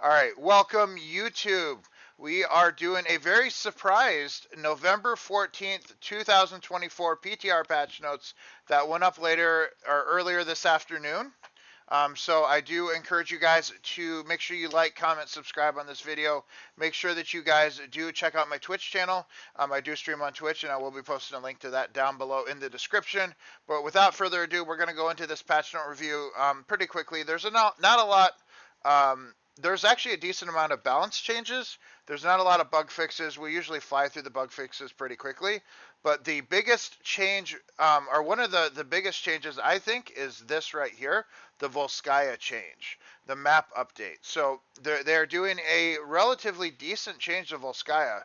All right, welcome YouTube. We are doing a very surprised November 14th, 2024 PTR patch notes that went up later or earlier this afternoon. So I do encourage you guys to make sure you like, comment, subscribe on this video. Make sure that you guys do check out my Twitch channel. I do stream on Twitch, and I will be posting a link to that down below in the description. But without further ado, we're going to go into this patch note review pretty quickly. There's not a lot. There's actually a decent amount of balance changes. There's not a lot of bug fixes. We usually fly through the bug fixes pretty quickly. But the biggest change, or one of the biggest changes, I think, is this right here, the Volskaya change, the map update. So they're doing a relatively decent change to Volskaya,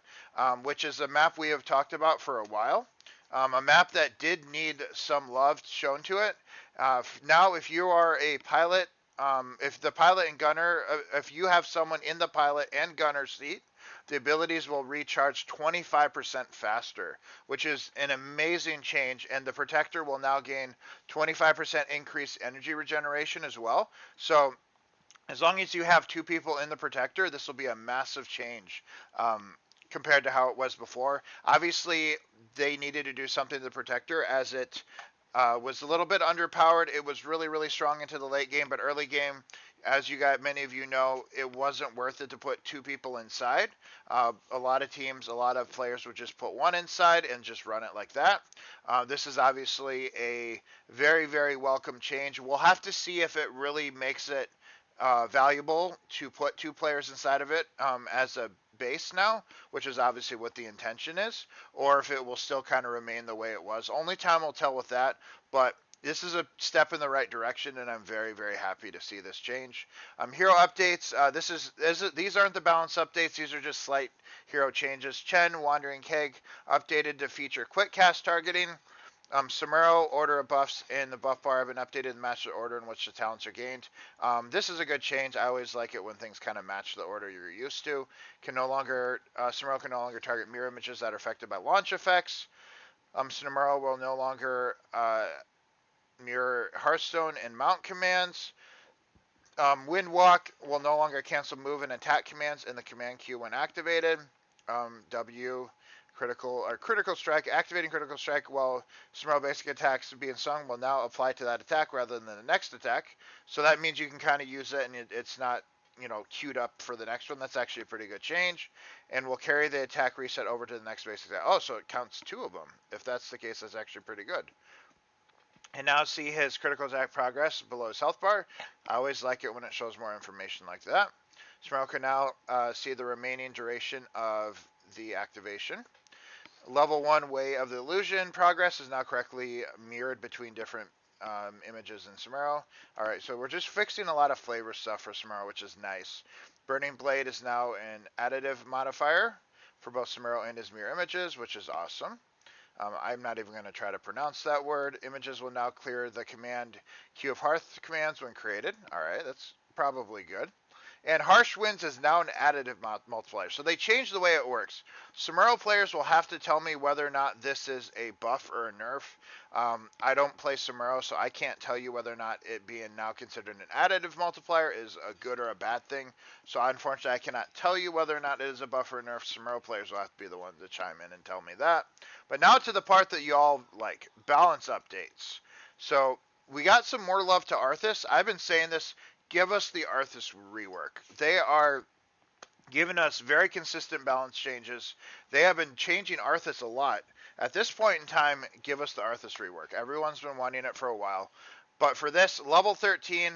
which is a map we have talked about for a while. A map that did need some love shown to it. Now, if you are a pilot, if the pilot and gunner, if you have someone in the pilot and gunner seat, the abilities will recharge 25% faster, which is an amazing change. And the protector will now gain 25% increased energy regeneration as well. So as long as you have two people in the protector, this will be a massive change compared to how it was before. Obviously, they needed to do something to the protector as it was a little bit underpowered. It was really, really strong into the late game, but early game, as many of you know, it wasn't worth it to put two people inside. A lot of teams, a lot of players would just put one inside and just run it like that. This is obviously a very, very welcome change. We'll have to see if it really makes it valuable to put two players inside of it as a base now, which is obviously what the intention is, or if it will still kind of remain the way it was. Only time will tell with that, but this is a step in the right direction, and I'm very, very happy to see this change. Hero updates. These aren't the balance updates. These are just slight hero changes. Chen, Wandering Keg, updated to feature quick cast targeting. Samuro, order of buffs in the buff bar have been updated and match the order in which the talents are gained. This is a good change. I always like it when things kind of match the order you're used to. Samuro can no longer target mirror images that are affected by launch effects. Samuro will no longer mirror Hearthstone and mount commands. Windwalk will no longer cancel move and attack commands in the command queue when activated. Critical strike, activating critical strike while Samuro basic attacks being sung will now apply to that attack rather than the next attack. So that means you can kind of use it and it's not, queued up for the next one. That's actually a pretty good change. And we'll carry the attack reset over to the next basic attack. Oh, so it counts two of them. If that's the case, that's actually pretty good. And now see his critical attack progress below his health bar. I always like it when it shows more information like that. Samuro can now see the remaining duration of the activation. Level 1 Way of the Illusion progress is now correctly mirrored between different images in Samuro. Alright, so we're just fixing a lot of flavor stuff for Samuro, which is nice. Burning Blade is now an additive modifier for both Samuro and his mirror images, which is awesome. I'm not even going to try to pronounce that word. Images will now clear the command queue of Hearth commands when created. Alright, that's probably good. And Harsh Winds is now an additive multiplier. So they changed the way it works. Samuro players will have to tell me whether or not this is a buff or a nerf. I don't play Samuro, so I can't tell you whether or not it being now considered an additive multiplier is a good or a bad thing. So unfortunately, I cannot tell you whether or not it is a buff or a nerf. Samuro players will have to be the ones to chime in and tell me that. But now to the part that you all like, balance updates. So we got some more love to Arthas. I've been saying this. Give us the Arthas rework. They are giving us very consistent balance changes. They have been changing Arthas a lot. At this point in time, give us the Arthas rework. Everyone's been wanting it for a while. But for this, level 13,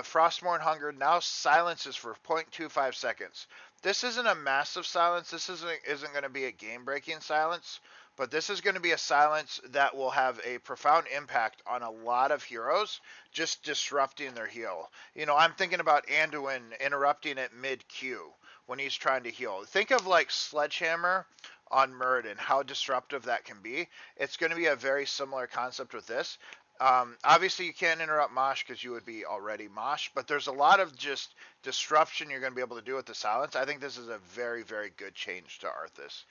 Frostmourne Hunger now silences for 0.25 seconds. This isn't a massive silence. This isn't going to be a game-breaking silence. But this is going to be a silence that will have a profound impact on a lot of heroes, just disrupting their heal. I'm thinking about Anduin interrupting at mid-Q when he's trying to heal. Think of like Sledgehammer on Muradin, how disruptive that can be. It's going to be a very similar concept with this. Obviously, you can't interrupt Mosh because you would be already Mosh, but there's a lot of just disruption you're going to be able to do with the silence. I think this is a very, very good change to Arthas.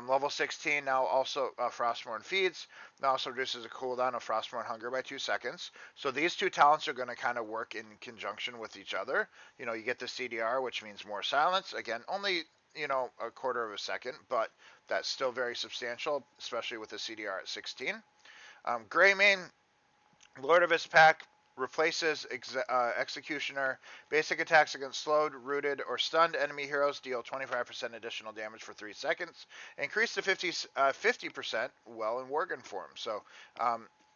Level 16 now also Frostmourne feeds. Now also reduces a cooldown of Frostmourne Hunger by 2 seconds. So these two talents are going to kind of work in conjunction with each other. You know, you get the CDR, which means more silence. Again, only, you know, a quarter of a second, but that's still very substantial, especially with the CDR at 16. Greymane, Lord of his pack, replaces Executioner. Basic attacks against slowed, rooted, or stunned enemy heroes deal 25% additional damage for 3 seconds. Increased to 50% well in Worgen form. So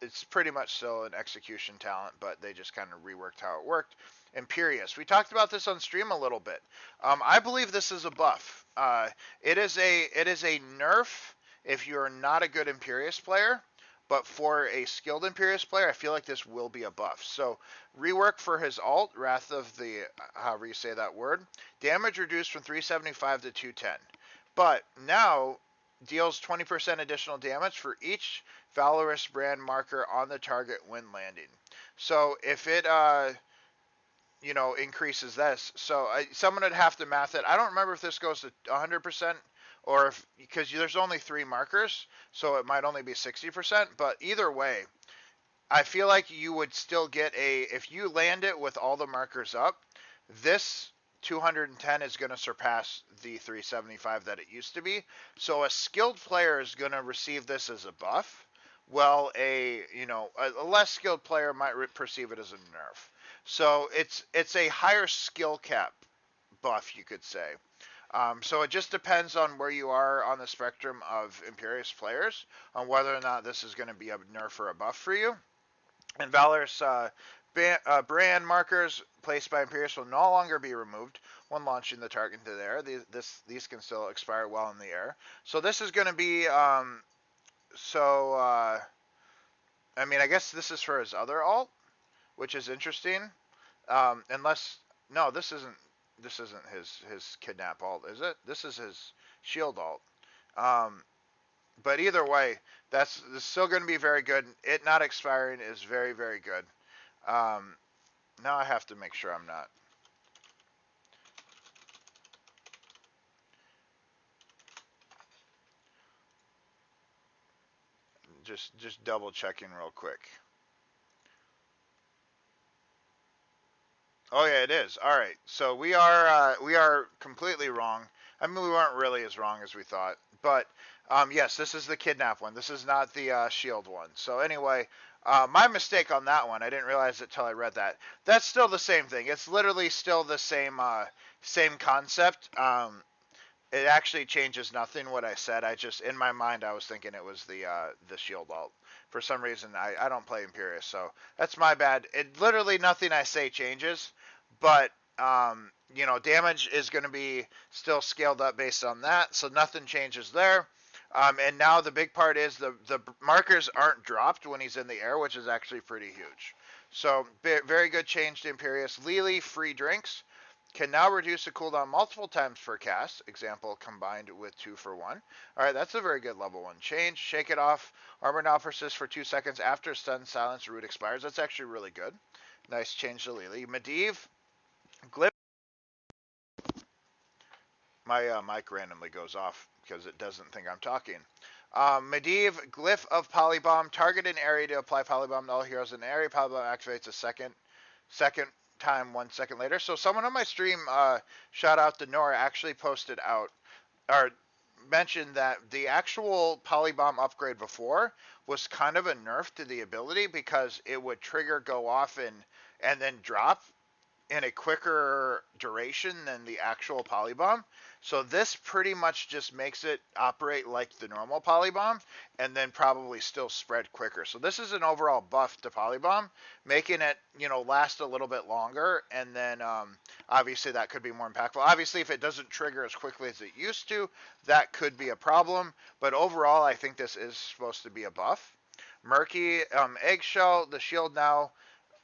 it's pretty much still an execution talent, but they just kind of reworked how it worked. Imperious. We talked about this on stream a little bit. I believe this is a buff. It is a nerf if you're not a good Imperious player. But for a skilled Imperious player, I feel like this will be a buff. So rework for his alt, Wrath of the, however you say that word, damage reduced from 375 to 210. But now deals 20% additional damage for each Valorous brand marker on the target when landing. So if it, you know, increases this, so someone would have to math it. I don't remember if this goes to 100%. Or if, because there's only 3 markers, so it might only be 60%, but either way, I feel like you would still get if you land it with all the markers up, this 210 is going to surpass the 375 that it used to be. So a skilled player is going to receive this as a buff, well, a less skilled player might perceive it as a nerf. So it's a higher skill cap buff, you could say. So it just depends on where you are on the spectrum of Imperious players on whether or not this is going to be a nerf or a buff for you. And Valor's brand markers placed by Imperious will no longer be removed when launching the target into the air. These can still expire while in the air. So this is going to be, I mean, I guess this is for his other alt, which is interesting. Unless, no, this isn't his kidnap alt, is it? This is his shield alt. But either way, this is still going to be very good. It not expiring is very, very good. Now I have to make sure I'm not. Just double checking real quick. Oh yeah, it is. All right. So we are completely wrong. I mean, we weren't really as wrong as we thought. But yes, this is the kidnap one. This is not the shield one. So anyway, my mistake on that one. I didn't realize it till I read that. That's still the same thing. It's literally still the same concept. It actually changes nothing what I said. I just, in my mind, I was thinking it was the shield alt. For some reason, I don't play Imperious, so that's my bad. It literally nothing I say changes, but you know, damage is going to be still scaled up based on that, so nothing changes there. And now the big part is the markers aren't dropped when he's in the air, which is actually pretty huge. So very good change to Imperious. Lily free drinks can now reduce the cooldown multiple times per cast. Example combined with 2 for 1. All right, that's a very good level 1 change. Shake it off. Armor now persists for 2 seconds after stun silence root expires. That's actually really good. Nice change to Lily. Medivh, Glyph. My mic randomly goes off because it doesn't think I'm talking. Medivh, Glyph of Polybomb. Target an area to apply Polybomb to all heroes in the area. Polybomb activates a second time 1 second later. So someone on my stream, shout out to Nora, actually posted out or mentioned that the actual Polybomb upgrade before was kind of a nerf to the ability because it would trigger, go off, and then drop in a quicker duration than the actual Polybomb. So this pretty much just makes it operate like the normal Polybomb and then probably still spread quicker. So this is an overall buff to Polybomb, making it, you know, last a little bit longer, and then obviously that could be more impactful. Obviously, if it doesn't trigger as quickly as it used to, that could be a problem, but overall I think this is supposed to be a buff. Murky, Eggshell, the shield now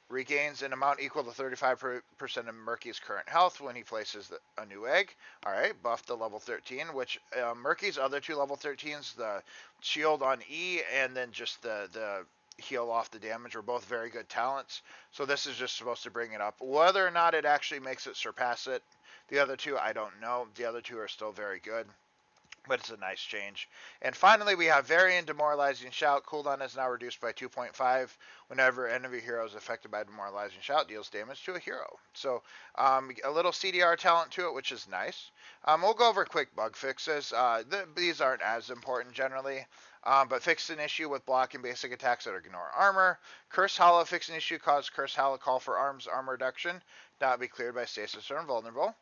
regains an amount equal to 35% of Murky's current health when he places a new egg. All right, buff to level 13, which Murky's other 2 level 13s, the shield on E and then just the heal off the damage. We're both very good talents, so this is just supposed to bring it up. Whether or not it actually makes it surpass it, the other two, I don't know. The other two are still very good, but it's a nice change. And finally, we have Variant Demoralizing Shout. Cooldown is now reduced by 2.5. Whenever enemy hero is affected by Demoralizing Shout, deals damage to a hero. So a little CDR talent to it, which is nice. We'll go over quick bug fixes. These aren't as important generally. But fix an issue with block and basic attacks that ignore armor. Curse Hollow, fix an issue, cause Curse Hollow call for armor reduction, not be cleared by stasis or invulnerable.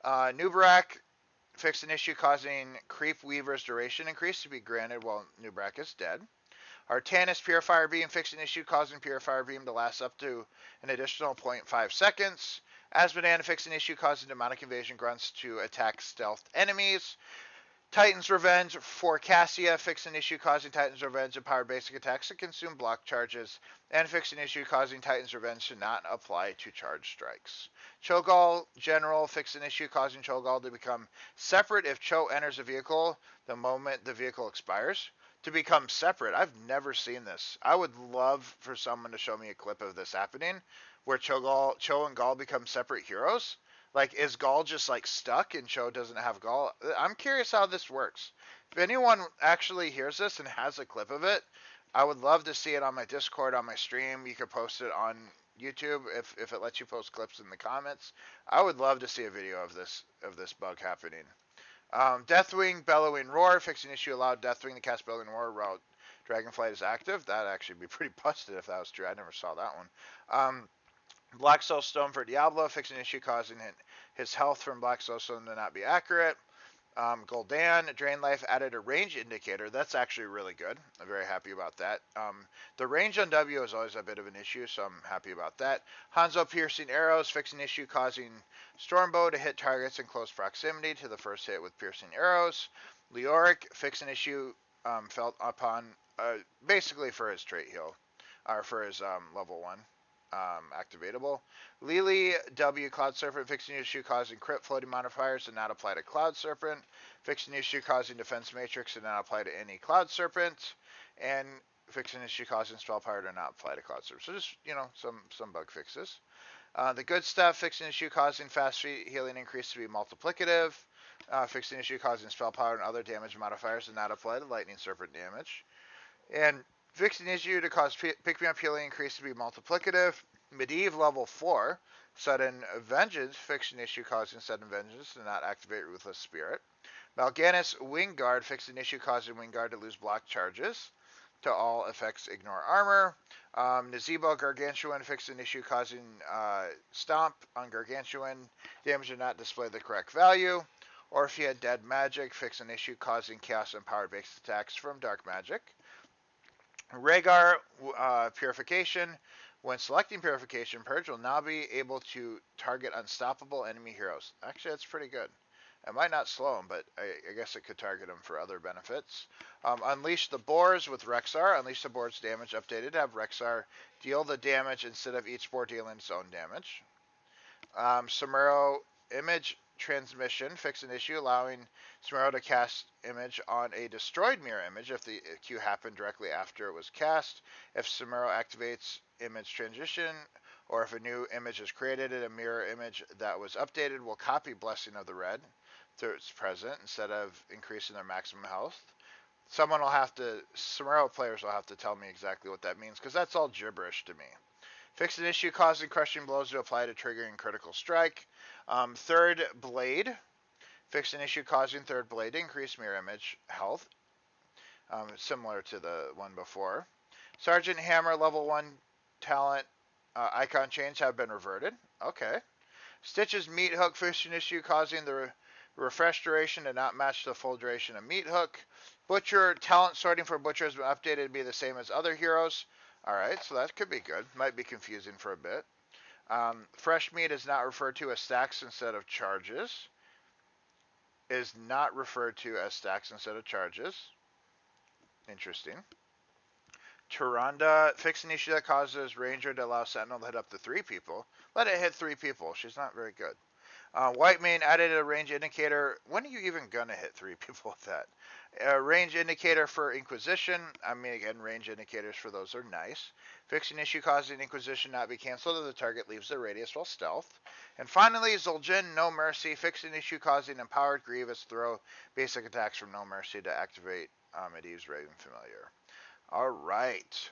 Nubarak, fix an issue causing Creep Weaver's duration increase to be granted while Nubarak is dead. Artanis Purifier Beam, fix an issue causing Purifier Beam to last up to an additional 0.5 seconds. Asmodan, fix an issue causing Demonic Invasion Grunts to attack stealth enemies. Titan's Revenge for Cassia, fix an issue causing Titan's Revenge to power basic attacks to consume block charges, and fix an issue causing Titan's Revenge to not apply to charge strikes. Cho'Gall General, fix an issue causing Cho'Gall to become separate if Cho enters a vehicle the moment the vehicle expires. To become separate, I've never seen this. I would love for someone to show me a clip of this happening, where Cho and Gall become separate heroes. Like, is Gall just, like, stuck and Cho doesn't have Gall? I'm curious how this works. If anyone actually hears this and has a clip of it, I would love to see it on my Discord, on my stream. You could post it on YouTube if it lets you post clips in the comments. I would love to see a video of this bug happening. Deathwing Bellowing Roar, fix an issue allowed Deathwing to cast Bellowing Roar while Dragonflight is active. That'd actually be pretty busted if that was true. I never saw that one. Black Soul Stone for Diablo, fix an issue causing his health from Black Soul Stone to not be accurate. Gul'dan, Drain Life added a range indicator. That's actually really good. I'm very happy about that. The range on W is always a bit of an issue, so I'm happy about that. Hanzo Piercing Arrows, fix an issue causing Stormbow to hit targets in close proximity to the first hit with Piercing Arrows. Leoric, fix an issue felt upon, basically for his trait heal, or for his level 1. Activatable. Lily W Cloud Serpent, fix an issue causing crit floating modifiers to not apply to Cloud Serpent. Fix an issue causing defense matrix to not apply to any Cloud Serpent. And fix an issue causing spell power to not apply to Cloud Serpent. So just, some bug fixes. The good stuff, fix an issue causing fast healing increase to be multiplicative. Fix an issue causing spell power and other damage modifiers to not apply to lightning serpent damage. And fix an issue to cause pick-me-up healing increase to be multiplicative. Medivh level 4. Sudden Vengeance. Fix an issue causing Sudden Vengeance to not activate Ruthless Spirit. Mal'Ganis Wingguard. Fix an issue causing Wingguard to lose block charges. To all effects ignore armor. Nazebo Gargantuan. Fix an issue causing Stomp on Gargantuan. Damage to not display the correct value. Orphea Dead Magic. Fix an issue causing Chaos and Power based attacks from Dark Magic. Rhaegar Purification. When selecting Purification, Purge will now be able to target unstoppable enemy heroes. Actually, that's pretty good. It might not slow them, but I guess it could target them for other benefits. Unleash the Boars with Rexxar. Unleash the Boars damage updated to have Rexxar deal the damage instead of each boar dealing its own damage. Samuro Image Transmission. Fix an issue allowing Samuro to cast image on a destroyed mirror image if the Q happened directly after it was cast. If Samuro activates image transition, or if a new image is created, a mirror image that was updated will copy Blessing of the Red to its present instead of increasing their maximum health. Samuro players will have to tell me exactly what that means, because that's all gibberish to me. Fix an issue causing crushing blows to apply to triggering critical strike. Third Blade. Fix an issue causing Third Blade to increase mirror image health. Similar to the one before. Sergeant Hammer level 1 talent icon change have been reverted. Okay. Stitch's Meat Hook. Fix an issue causing the refresh duration to not match the full duration of Meat Hook. Butcher talent sorting for Butcher has been updated to be the same as other heroes. Alright, so that could be good. Might be confusing for a bit. Fresh meat is not referred to as stacks instead of charges. Is not referred to as stacks instead of charges. Interesting. Tyrande, fix an issue that causes Ranger to allow Sentinel to hit up to 3 people. Let it hit 3 people. She's not very good. White main added a range indicator. When are you even gonna hit 3 people with that? A range indicator for Inquisition. I mean, again, range indicators for those are nice. Fixing issue causing Inquisition not be canceled if the target leaves the radius while stealth. And finally, Zul'jin, No Mercy. Fixing issue causing Empowered Grievous throw basic attacks from No Mercy to activate Medivh's Raven Familiar. All right.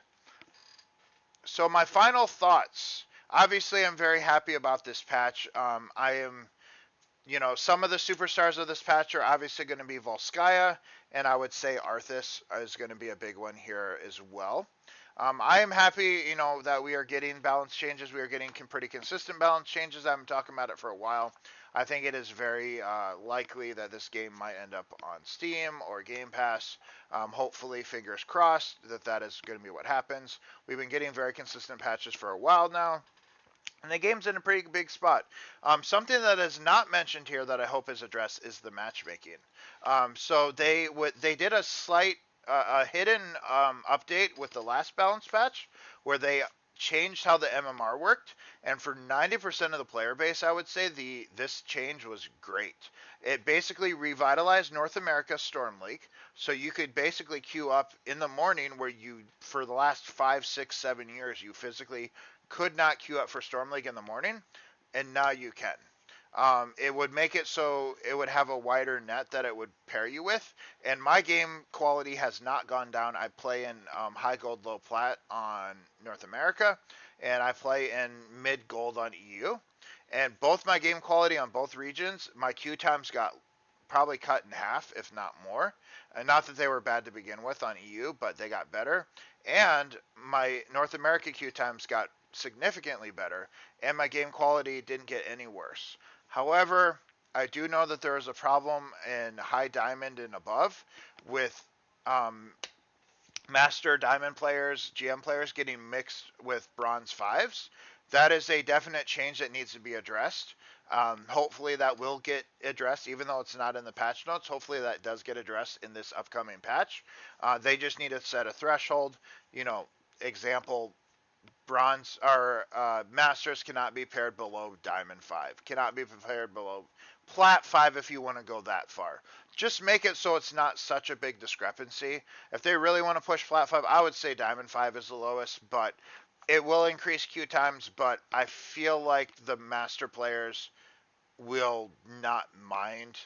So my final thoughts. Obviously, I'm very happy about this patch. I am, some of the superstars of this patch are obviously going to be Volskaya, and I would say Arthas is going to be a big one here as well. I am happy, that we are getting balance changes. We are getting pretty consistent balance changes. I've been talking about it for a while. I think it is very likely that this game might end up on Steam or Game Pass. Hopefully, fingers crossed, that is going to be what happens. We've been getting very consistent patches for a while now. And the game's in a pretty big spot. Something that is not mentioned here that I hope is addressed is the matchmaking. So they did a slight a hidden update with the last balance patch where they changed how the MMR worked, and for 90% of the player base, I would say this change was great. It basically revitalized North America Storm League, so you could basically queue up in the morning where you, for the last 5, 6, 7 years, you physically could not queue up for Storm League in the morning, and now you can. It would make it so it would have a wider net that it would pair you with, and my game quality has not gone down. I play in high gold, low plat on North America, and I play in mid gold on EU. And both my game quality on both regions, my queue times got probably cut in half, if not more. And not that they were bad to begin with on EU, but they got better. And my North America queue times got significantly better, and my game quality didn't get any worse. However, I do know that there is a problem in high diamond and above with master diamond players, GM players getting mixed with bronze 5s. That is a definite change that needs to be addressed. Hopefully that will get addressed, even though it's not in the patch notes. Hopefully that does get addressed in this upcoming patch. They just need to set a threshold. Example, bronze or masters cannot be paired below diamond 5. Cannot be paired below plat 5 if you want to go that far. Just make it so it's not such a big discrepancy. If they really want to push plat 5, I would say diamond 5 is the lowest, but it will increase queue times. But I feel like the master players will not mind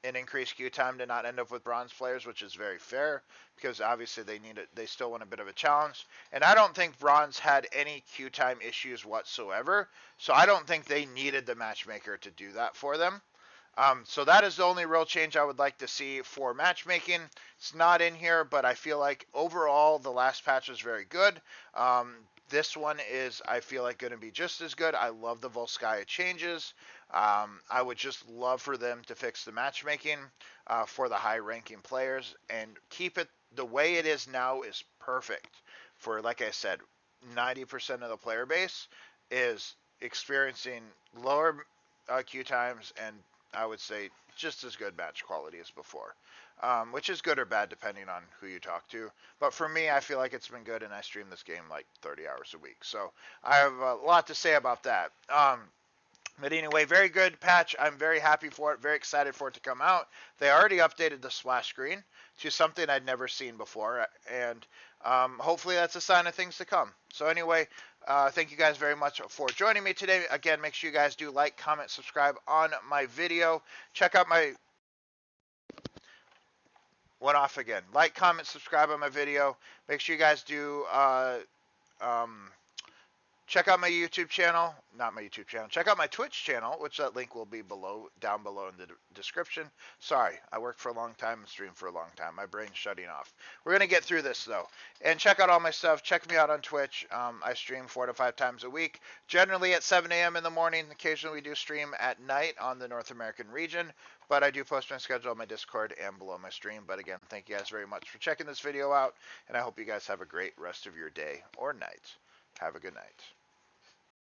an increased queue time to not end up with bronze players, which is very fair because obviously they need it. They still want a bit of a challenge, and I don't think bronze had any queue time issues whatsoever, so I don't think they needed the matchmaker to do that for them. So that is the only real change I would like to see for matchmaking. It's not in here, but I feel like overall the last patch was very good. This one is, I feel like, going to be just as good. I love the Volskaya changes. I would just love for them to fix the matchmaking for the high-ranking players and keep it the way it is now is perfect for, like I said, 90% of the player base is experiencing lower queue times and I would say just as good match quality as before, which is good or bad depending on who you talk to. But for me, I feel like it's been good, and I stream this game like 30 hours a week. So I have a lot to say about that. But anyway, very good patch. I'm very happy for it, very excited for it to come out. They already updated the splash screen to something I'd never seen before, and hopefully that's a sign of things to come. So anyway, thank you guys very much for joining me today. Again, make sure you guys do like, comment, subscribe on my video. Check out my... Went off again. Like, comment, subscribe on my video. Make sure you guys do... check out my YouTube channel, not my YouTube channel, check out my Twitch channel, which that link will be down below in the description. Sorry, I worked for a long time and streamed for a long time. My brain's shutting off. We're going to get through this though. And check out all my stuff. Check me out on Twitch. I stream 4 to 5 times a week, generally at 7 a.m. in the morning. Occasionally we do stream at night on the North American region, but I do post my schedule on my Discord and below my stream. But again, thank you guys very much for checking this video out, and I hope you guys have a great rest of your day or night. Have a good night.